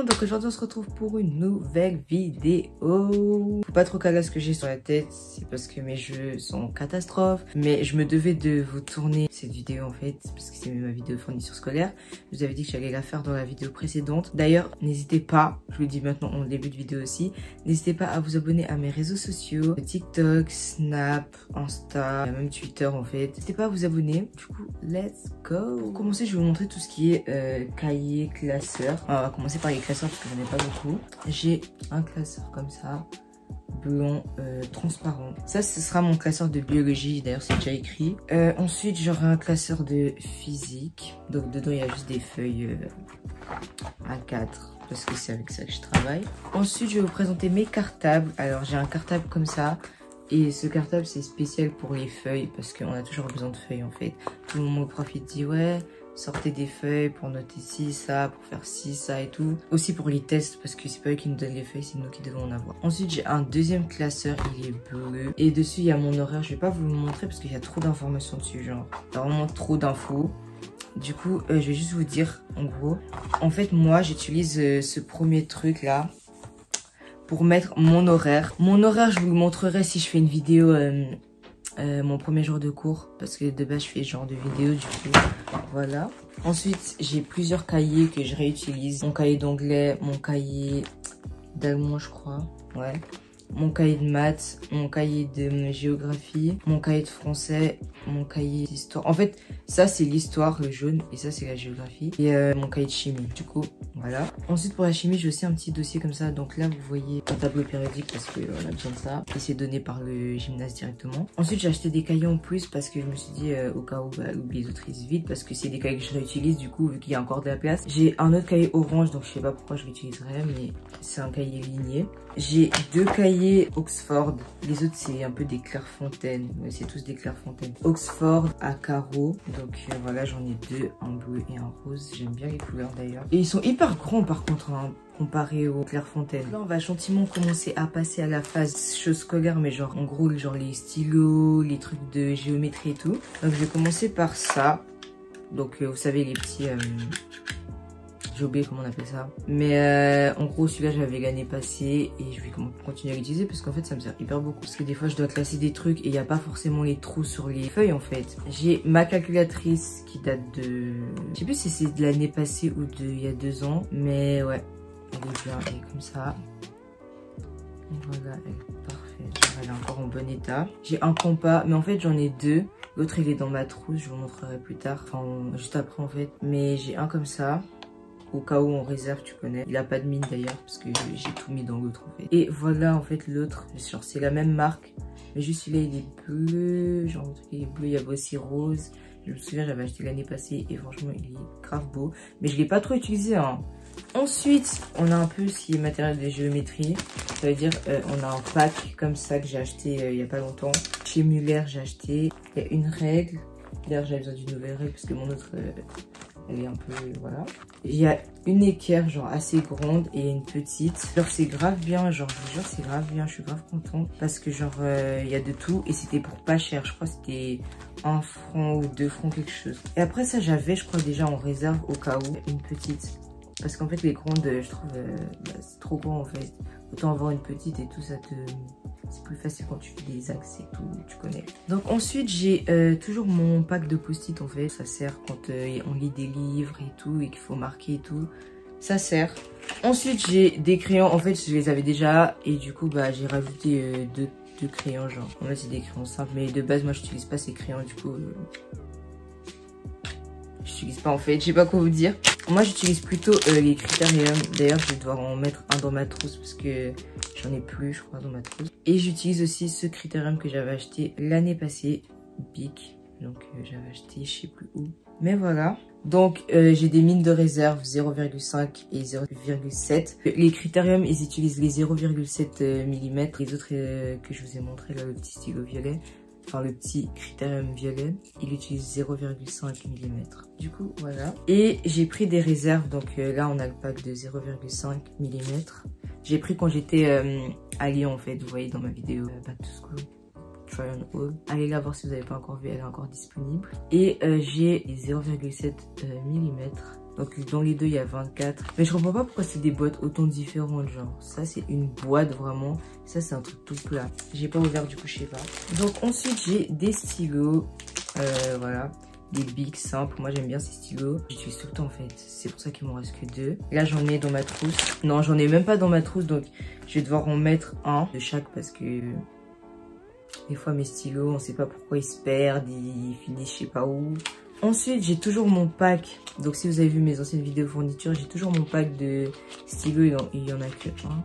monde, donc aujourd'hui on se retrouve pour une nouvelle vidéo. Faut pas trop caler ce que j'ai sur la tête, c'est parce que mes cheveux sont catastrophes. Mais je me devais de vous tourner cette vidéo en fait, parce que c'est ma vidéo fourniture scolaire. Je vous avais dit que j'allais la faire dans la vidéo précédente. D'ailleurs, n'hésitez pas, je vous le dis maintenant en début de vidéo aussi, n'hésitez pas à vous abonner à mes réseaux sociaux, TikTok, Snap, Insta, même Twitter en fait. N'hésitez pas à vous abonner. Du coup, let's go. Pour commencer, je vais vous montrer tout ce qui est cahier, classeur. On va commencer par les classeurs parce que j'en ai pas beaucoup. J'ai un classeur comme ça, blond, transparent. Ça, ce sera mon classeur de biologie. D'ailleurs, c'est déjà écrit. Ensuite, j'aurai un classeur de physique. Donc, dedans, il y a juste des feuilles A4. Parce que c'est avec ça que je travaille. Ensuite, je vais vous présenter mes cartables. Alors, j'ai un cartable comme ça. Et ce cartable, c'est spécial pour les feuilles. Parce qu'on a toujours besoin de feuilles, en fait. Tout le monde au prof, il dit, ouais, sortez des feuilles pour noter ci, ça, pour faire ci, ça et tout. Aussi pour les tests, parce que c'est pas eux qui nous donnent les feuilles, c'est nous qui devons en avoir. Ensuite, j'ai un deuxième classeur, il est bleu. Et dessus, il y a mon horaire. Je vais pas vous le montrer parce qu'il y a trop d'informations dessus, genre. Il y a vraiment trop d'infos. Du coup, je vais juste vous dire, en gros. En fait, moi, j'utilise ce premier truc là pour mettre mon horaire. Mon horaire, je vous le montrerai si je fais une vidéo mon premier jour de cours. Parce que de base, je fais ce genre de vidéo, du coup, voilà. Ensuite, j'ai plusieurs cahiers que je réutilise. Mon cahier d'anglais, mon cahier d'allemand, je crois. Ouais. Mon cahier de maths, mon cahier de géographie, mon cahier de français, mon cahier d'histoire. En fait, ça c'est l'histoire, le jaune, et ça c'est la géographie. Et mon cahier de chimie, du coup, voilà. Ensuite pour la chimie, j'ai aussi un petit dossier comme ça. Donc là, vous voyez un tableau périodique parce qu'on a besoin de ça. Et c'est donné par le gymnase directement. Ensuite, j'ai acheté des cahiers en plus parce que je me suis dit, au cas où, oubliez les autres, ils se vident. Parce que c'est des cahiers que je réutilise, du coup, vu qu'il y a encore de la place. J'ai un autre cahier orange, donc je sais pas pourquoi je l'utiliserai, mais c'est un cahier ligné. J'ai deux cahiers Oxford. Les autres, c'est un peu des Clairefontaine. Ouais, c'est tous des Clairefontaine. Oxford à carreaux. Donc voilà, j'en ai deux, un bleu et un rose. J'aime bien les couleurs d'ailleurs. Et ils sont hyper grands par contre, hein, comparé aux Clairefontaine. Là, on va gentiment commencer à passer à la phase chose scolaire, mais genre en gros, genre les stylos, les trucs de géométrie et tout. Donc je vais commencer par ça. Donc vous savez, les petits... j'ai oublié comment on appelle ça. Mais en gros, celui-là, j'avais l'année passée et je vais continuer à l'utiliser parce qu'en fait, ça me sert hyper beaucoup. Parce que des fois, je dois classer des trucs et il n'y a pas forcément les trous sur les feuilles en fait. J'ai ma calculatrice qui date de... Je sais plus si c'est de l'année passée ou de il y a 2 ans. Mais ouais, elle est bien, elle est comme ça. Voilà, elle est parfaite. Elle est encore en bon état. J'ai un compas, mais en fait, j'en ai deux. L'autre, il est dans ma trousse, je vous montrerai plus tard. Enfin, juste après en fait. Mais j'ai un comme ça. Au cas où on réserve, tu connais. Il a pas de mine d'ailleurs, parce que j'ai tout mis dans l'autre en fait. Et voilà en fait l'autre, genre c'est la même marque. Mais juste celui-là il est bleu, genre le truc il est bleu, il y avait aussi rose. Je me souviens j'avais acheté l'année passée et franchement il est grave beau. Mais je l'ai pas trop utilisé hein. Ensuite, on a un peu ce qui est matériel de géométrie. Ça veut dire on a un pack comme ça que j'ai acheté il y a pas longtemps. Chez Muller j'ai acheté. Il y a une règle. D'ailleurs j'avais besoin d'une nouvelle règle parce que mon autre... elle est un peu, voilà. Il y a une équerre, genre, assez grande et une petite. Genre, c'est grave bien, genre, je vous jure, c'est grave bien. Je suis grave contente parce que, genre, il y a de tout et c'était pour pas cher. Je crois que c'était 1 franc ou 2 francs, quelque chose. Et après ça, j'avais, je crois, déjà en réserve au cas où, une petite. Parce qu'en fait, les grandes, je trouve, c'est trop grand, en fait. Autant avoir une petite et tout, ça te... C'est plus facile quand tu fais des axes et tout, tu connais. Donc ensuite, j'ai toujours mon pack de post-it en fait. Ça sert quand on lit des livres et tout et qu'il faut marquer et tout. Ça sert. Ensuite, j'ai des crayons. En fait, je les avais déjà et du coup, bah, j'ai rajouté deux crayons genre. En fait, c'est des crayons simples. Mais de base, moi, je n'utilise pas ces crayons du coup. J'utilise pas en fait, je sais pas quoi vous dire. Moi j'utilise plutôt les Critérium. D'ailleurs je vais devoir en mettre un dans ma trousse parce que j'en ai plus je crois dans ma trousse. Et j'utilise aussi ce Critérium que j'avais acheté l'année passée, Bic. Donc j'avais acheté je sais plus où. Mais voilà. Donc j'ai des mines de réserve 0,5 et 0,7. Les Critérium ils utilisent les 0,7 mm. Les autres que je vous ai montré là, le petit stylo violet. Enfin le petit Critérium violet, il utilise 0,5 mm. Du coup voilà. Et j'ai pris des réserves, donc là on a le pack de 0,5 mm. J'ai pris quand j'étais à Lyon en fait, vous voyez dans ma vidéo Back to School. Try on All. Allez la voir si vous n'avez pas encore vu, elle est encore disponible. Et j'ai les 0,7 mm Donc dans les deux, il y a 24. Mais je comprends pas pourquoi c'est des boîtes autant différentes. Genre, ça c'est une boîte vraiment. Ça c'est un truc tout plat. J'ai pas ouvert du coup, je sais pas. Donc ensuite, j'ai des stylos. Voilà. Des bics simples. Moi j'aime bien ces stylos. J'utilise tout le temps en fait. C'est pour ça qu'il m'en reste que 2. Là j'en ai dans ma trousse. Non, j'en ai même pas dans ma trousse. Donc je vais devoir en mettre un de chaque parce que des fois mes stylos, on sait pas pourquoi ils se perdent. Ils finissent je sais pas où. Ensuite, j'ai toujours mon pack. Donc, si vous avez vu mes anciennes vidéos fournitures, j'ai toujours mon pack de stylos. Il y en a que un.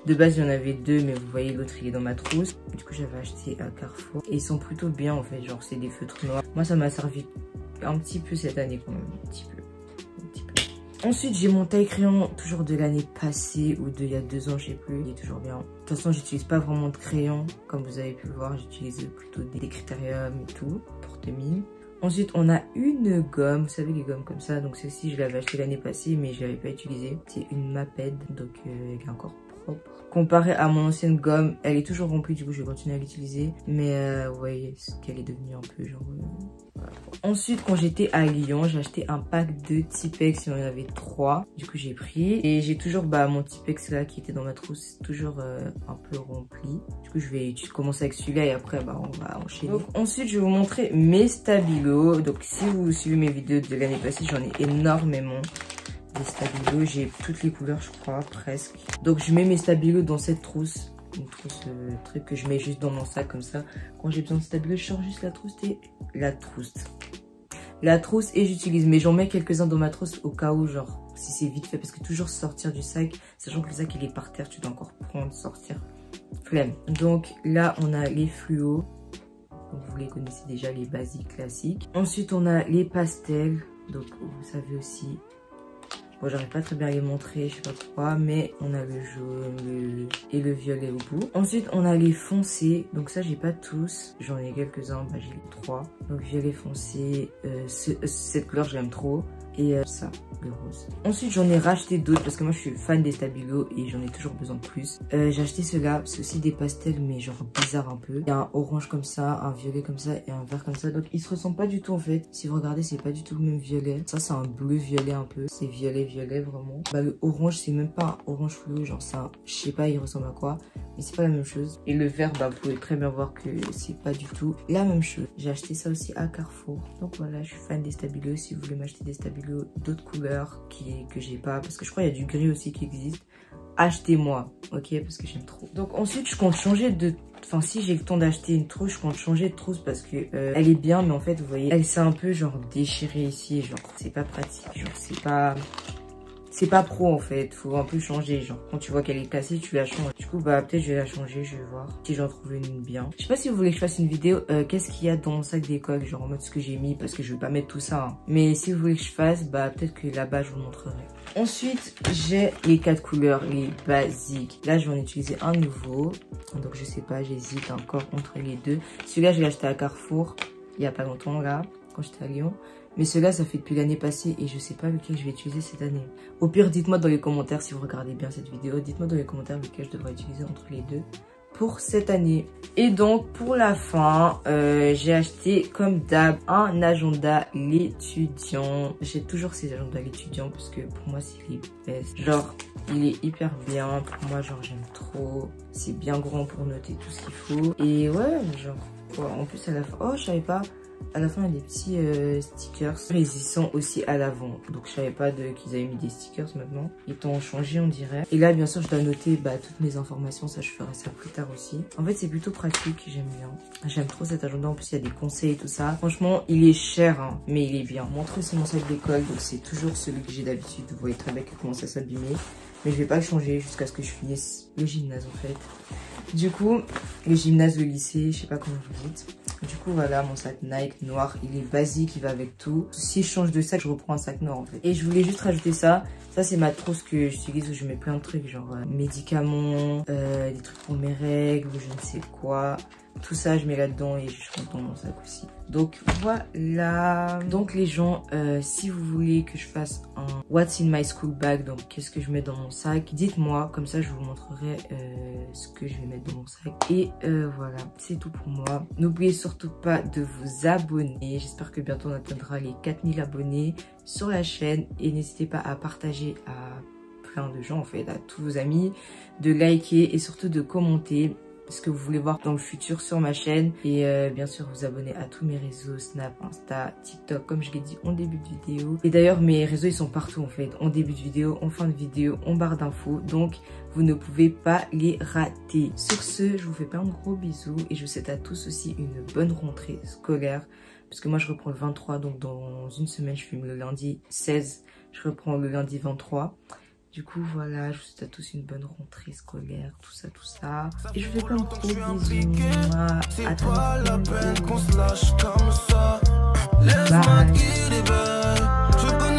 De base, il y en avait 2, mais vous voyez, l'autre, il est dans ma trousse. Du coup, j'avais acheté à Carrefour. Et ils sont plutôt bien, en fait. Genre, c'est des feutres noirs. Moi, ça m'a servi un petit peu cette année, quand même. Un petit peu. Un petit peu. Ensuite, j'ai mon taille-crayon, toujours de l'année passée ou il y a 2 ans, je sais plus. Il est toujours bien. De toute façon, j'utilise pas vraiment de crayon. Comme vous avez pu le voir, j'utilise plutôt des critériums et tout. Pour mine. Ensuite, on a une gomme, vous savez les gommes comme ça. Donc celle-ci, je l'avais achetée l'année passée, mais je l'avais pas utilisée. C'est une Maped, donc elle est encore propre. Comparée à mon ancienne gomme, elle est toujours remplie, du coup je vais continuer à l'utiliser. Mais vous voyez ce qu'elle est devenue un peu genre... Voilà. Ensuite, quand j'étais à Lyon, j'ai acheté un pack de Tipex, il y en avait 3. Du coup j'ai pris. Et j'ai toujours mon Tipex là qui était dans ma trousse, toujours un peu rempli. Du coup je vais commencer avec celui-là et après on va enchaîner. Donc ensuite je vais vous montrer mes stabilos. Donc si vous suivez mes vidéos de l'année passée, j'en ai énormément. Des stabilos, j'ai toutes les couleurs je crois, presque. Donc je mets mes stabilos dans cette trousse. Une trousse, truc que je mets juste dans mon sac comme ça. Quand j'ai besoin de stabilos, je sors juste la trousse et la trousse et j'utilise. Mais j'en mets quelques-uns dans ma trousse au cas où, genre, si c'est vite fait. Parce que toujours sortir du sac, sachant que le sac il est par terre, tu dois encore prendre, sortir. Flemme. Donc là, on a les fluos. Donc vous les connaissez déjà, les basiques classiques. Ensuite, on a les pastels. Donc vous savez aussi... Bon, j'arrive pas très bien à les montrer, je sais pas pourquoi, mais on a le jaune et le violet au bout. Ensuite, on a les foncés. Donc ça, j'ai pas tous. J'en ai quelques-uns, j'ai les 3. Donc violet foncé, cette couleur, je l'aime trop. Et ça, le rose. Ensuite, j'en ai racheté d'autres parce que moi, je suis fan des stabilos et j'en ai toujours besoin de plus. J'ai acheté ceux-là. C'est aussi des pastels, mais genre bizarre un peu. Il y a un orange comme ça, un violet comme ça et un vert comme ça. Donc, ils se ressemblent pas du tout en fait. Si vous regardez, c'est pas du tout le même violet. Ça, c'est un bleu-violet un peu. C'est violet vraiment. Le orange, c'est même pas un orange fluo. Genre, ça, je sais pas, il ressemble à quoi. Mais c'est pas la même chose. Et le vert, vous pouvez très bien voir que c'est pas du tout la même chose. J'ai acheté ça aussi à Carrefour. Donc voilà, je suis fan des stabilos. Si vous voulez m'acheter des stabilos d'autres couleurs que j'ai pas, parce que je crois qu'il y a du gris aussi qui existe, achetez-moi, ok, parce que j'aime trop. Donc ensuite je compte changer de... Enfin si j'ai le temps d'acheter une trousse, je compte changer de trousse parce que elle est bien, mais en fait vous voyez, elle s'est un peu genre déchirée ici, genre c'est pas pratique, genre c'est pas pro en fait, faut un peu changer, genre quand tu vois qu'elle est cassée, tu la changes. Du coup peut-être je vais la changer, je vais voir si j'en trouve une bien. Je sais pas si vous voulez que je fasse une vidéo, qu'est-ce qu'il y a dans mon sac d'école, genre en mode ce que j'ai mis, parce que je vais pas mettre tout ça. Hein. Mais si vous voulez que je fasse, peut-être que là-bas je vous montrerai. Ensuite, j'ai les 4 couleurs, les basiques. Là, je vais en utiliser un nouveau. Donc je sais pas, j'hésite encore entre les deux. Celui-là, je l'ai acheté à Carrefour, il y a pas longtemps là, quand j'étais à Lyon. Mais ceux-là, ça fait depuis l'année passée et je sais pas lequel je vais utiliser cette année. Au pire, dites-moi dans les commentaires si vous regardez bien cette vidéo. Dites-moi dans les commentaires lequel je devrais utiliser entre les deux pour cette année. Et donc, pour la fin, j'ai acheté comme d'hab un agenda l'étudiant. J'ai toujours ces agendas l'étudiant parce que pour moi, c'est les best. Genre, il est hyper bien. Pour moi, genre, j'aime trop. C'est bien grand pour noter tout ce qu'il faut. Et ouais, genre, ouais, en plus à la fin... Oh, je savais pas... À la fin, il y a des petits stickers. Mais ils y sont aussi à l'avant. Donc, je savais pas qu'ils avaient mis des stickers maintenant. Ils t'ont changé, on dirait. Et là, bien sûr, je dois noter toutes mes informations. Ça, je ferai ça plus tard aussi. En fait, c'est plutôt pratique. J'aime bien. J'aime trop cet agenda. En plus, il y a des conseils et tout ça. Franchement, il est cher, hein, mais il est bien. Montre aussi mon sac d'école. Donc, c'est toujours celui que j'ai d'habitude. Vous voyez très bien qu'il commence à s'abîmer. Mais je vais pas le changer jusqu'à ce que je finisse le gymnase, en fait. Du coup, le gymnase, le lycée, je sais pas comment vous dites. Du coup, voilà, mon sac Nike noir, il est basique, il va avec tout. Si je change de sac, je reprends un sac noir en fait. Et je voulais juste rajouter ça. Ça, c'est ma trousse que j'utilise où je mets plein de trucs, genre médicaments, des trucs pour mes règles, ou je ne sais quoi. Tout ça, je mets là-dedans et je rentre dans mon sac aussi. Donc voilà. Donc les gens, si vous voulez que je fasse un What's in my school bag, donc qu'est-ce que je mets dans mon sac, dites-moi, comme ça je vous montrerai ce que je vais mettre dans mon sac. Et voilà, c'est tout pour moi. N'oubliez surtout pas de vous abonner. J'espère que bientôt on atteindra les 4000 abonnés. sur la chaîne et n'hésitez pas à partager à plein de gens en fait, à tous vos amis, de liker et surtout de commenter ce que vous voulez voir dans le futur sur ma chaîne et bien sûr vous abonner à tous mes réseaux, Snap, Insta, TikTok comme je l'ai dit en début de vidéo. Et d'ailleurs mes réseaux ils sont partout en fait, en début de vidéo, en fin de vidéo, en barre d'infos, donc vous ne pouvez pas les rater. Sur ce, je vous fais plein de gros bisous et je vous souhaite à tous aussi une bonne rentrée scolaire parce que moi je reprends le 23, donc dans une semaine je filme le lundi 16, je reprends le lundi 23. Du coup, voilà, je vous souhaite à tous une bonne rentrée scolaire, tout ça, tout ça. Et je vous fais plein de gros bisous. À très bientôt. Bye.